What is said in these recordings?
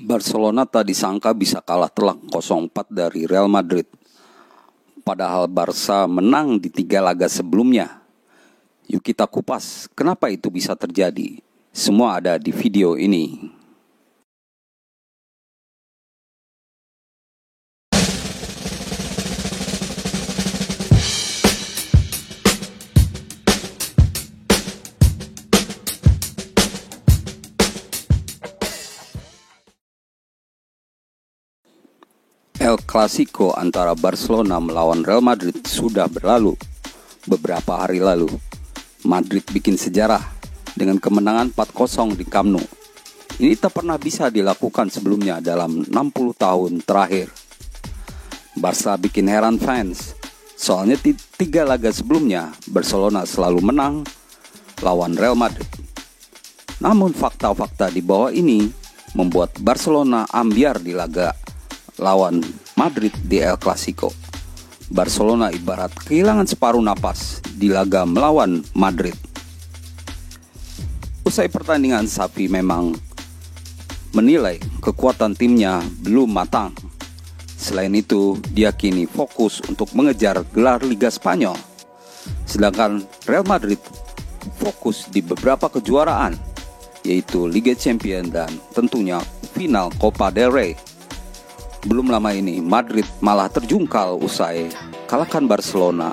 Barcelona tak disangka bisa kalah telak 0-4 dari Real Madrid. Padahal Barca menang di 3 laga sebelumnya. Yuk kita kupas kenapa itu bisa terjadi. Semua ada di video ini. El Clasico antara Barcelona melawan Real Madrid sudah berlalu. Beberapa hari lalu, Madrid bikin sejarah dengan kemenangan 4-0 di Camp Nou. Ini tak pernah bisa dilakukan sebelumnya dalam 60 tahun terakhir. Barca bikin heran fans, soalnya 3 laga sebelumnya Barcelona selalu menang lawan Real Madrid. Namun fakta-fakta di bawah ini membuat Barcelona ambiar di laga lawan Madrid di El Clasico. Barcelona ibarat kehilangan separuh napas di laga melawan Madrid. Usai pertandingan, Xavi memang menilai kekuatan timnya belum matang. Selain itu, dia kini fokus untuk mengejar gelar Liga Spanyol. Sedangkan Real Madrid fokus di beberapa kejuaraan, yaitu Liga Champions dan tentunya final Copa del Rey. Belum lama ini, Madrid malah terjungkal usai kalahkan Barcelona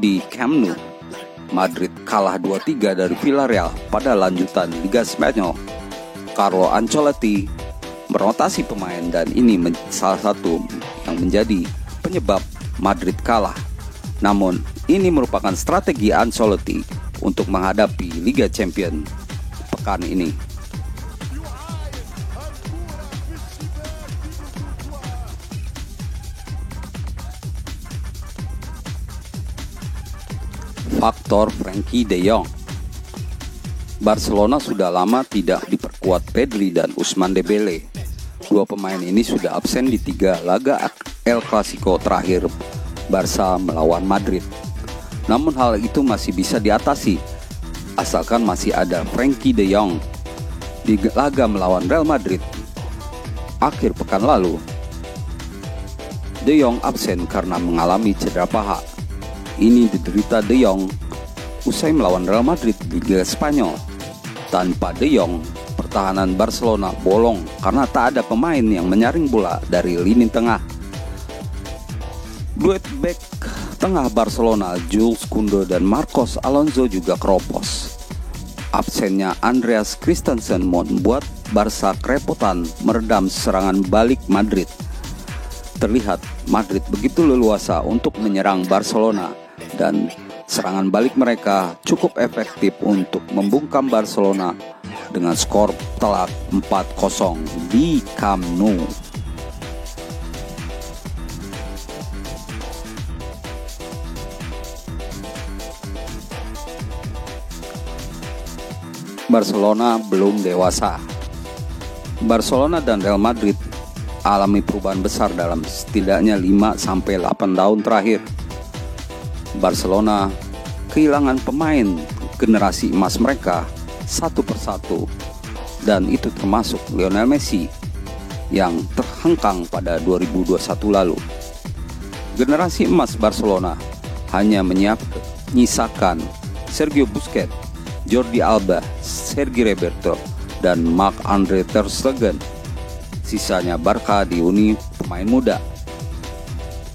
di Camp Nou. Madrid kalah 2-3 dari Villarreal pada lanjutan Liga Spanyol. Carlo Ancelotti merotasi pemain dan ini salah satu yang menjadi penyebab Madrid kalah. Namun, ini merupakan strategi Ancelotti untuk menghadapi Liga Champions pekan ini. Faktor Frenkie de Jong. Barcelona sudah lama tidak diperkuat Pedri dan Ousmane Dembélé. Dua pemain ini sudah absen di 3 laga El Clasico terakhir Barca melawan Madrid. Namun hal itu masih bisa diatasi asalkan masih ada Frenkie de Jong. Di laga melawan Real Madrid akhir pekan lalu, De Jong absen karena mengalami cedera paha. Ini diderita De Jong usai melawan Real Madrid di Liga Spanyol. Tanpa De Jong, pertahanan Barcelona bolong karena tak ada pemain yang menyaring bola dari lini tengah. Duet back tengah Barcelona, Jules Koundé dan Marcos Alonso juga keropos. Absennya Andreas Christensen membuat Barca kerepotan meredam serangan balik Madrid. Terlihat Madrid begitu leluasa untuk menyerang Barcelona dan serangan balik mereka cukup efektif untuk membungkam Barcelona dengan skor telak 4-0 di Camp Nou. Barcelona belum dewasa. Barcelona dan Real Madrid alami perubahan besar dalam setidaknya 5-8 tahun terakhir. Barcelona kehilangan pemain generasi emas mereka satu persatu, dan itu termasuk Lionel Messi yang terhengkang pada 2021 lalu. Generasi emas Barcelona hanya menyisakan Sergio Busquets, Jordi Alba, Sergi Roberto, dan Marc-Andre ter Stegen. Sisanya Barca dihuni pemain muda.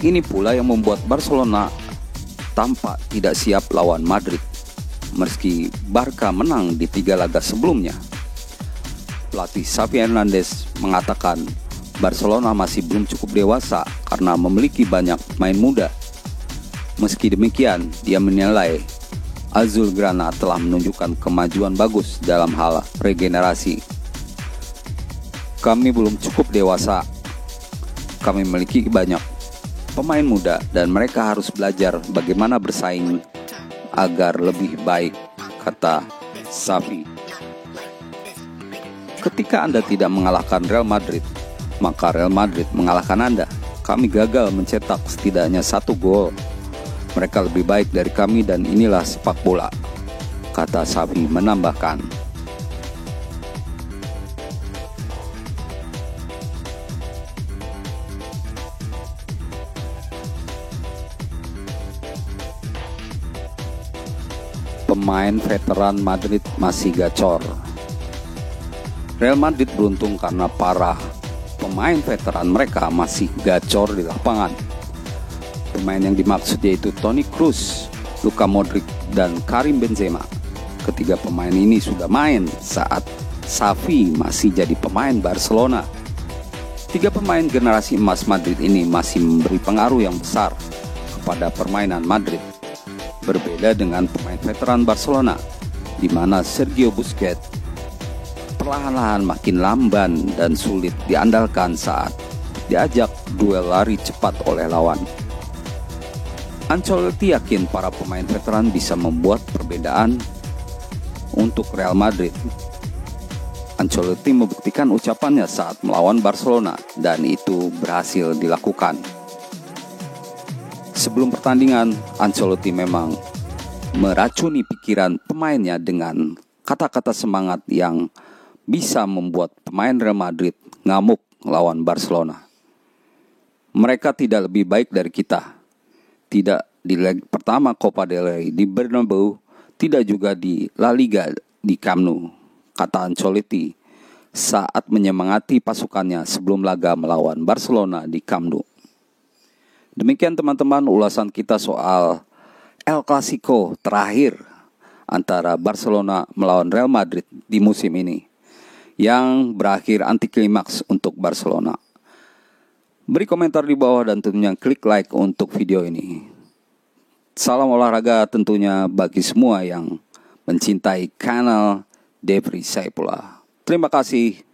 Ini pula yang membuat Barcelona tampak tidak siap lawan Madrid, meski Barca menang di 3 laga sebelumnya. Pelatih Xavi Hernandez mengatakan Barcelona masih belum cukup dewasa karena memiliki banyak pemain muda. Meski demikian, dia menilai Azulgrana telah menunjukkan kemajuan bagus dalam hal regenerasi. Kami belum cukup dewasa. Kami memiliki banyak pemain muda dan mereka harus belajar bagaimana bersaing agar lebih baik, kata Xavi. Ketika Anda tidak mengalahkan Real Madrid, maka Real Madrid mengalahkan Anda. Kami gagal mencetak setidaknya 1 gol. Mereka lebih baik dari kami dan inilah sepak bola, kata Xavi menambahkan. pemain veteran Madrid masih gacor. Real Madrid beruntung karena para pemain veteran mereka masih gacor di lapangan. Pemain yang dimaksud yaitu Toni Kroos, Luka Modric, dan Karim Benzema. Ketiga pemain ini sudah main saat Xavi masih jadi pemain Barcelona. Tiga pemain generasi emas Madrid ini masih memberi pengaruh yang besar kepada permainan Madrid. Berbeda dengan pemain veteran Barcelona, di mana Sergio Busquets perlahan-lahan makin lamban dan sulit diandalkan saat diajak duel lari cepat oleh lawan. Ancelotti yakin para pemain veteran bisa membuat perbedaan untuk Real Madrid. Ancelotti membuktikan ucapannya saat melawan Barcelona dan itu berhasil dilakukan. Sebelum pertandingan, Ancelotti memang meracuni pikiran pemainnya dengan kata-kata semangat yang bisa membuat pemain Real Madrid ngamuk lawan Barcelona. Mereka tidak lebih baik dari kita. Tidak di leg pertama Copa del Rey di Bernabeu, tidak juga di La Liga di Camp Nou, kata Ancelotti saat menyemangati pasukannya sebelum laga melawan Barcelona di Camp Nou. Demikian teman-teman ulasan kita soal El Clasico terakhir antara Barcelona melawan Real Madrid di musim ini yang berakhir anti klimaks untuk Barcelona. Beri komentar di bawah dan tentunya klik like untuk video ini. Salam olahraga tentunya bagi semua yang mencintai kanal Devri Saipullah. Terima kasih.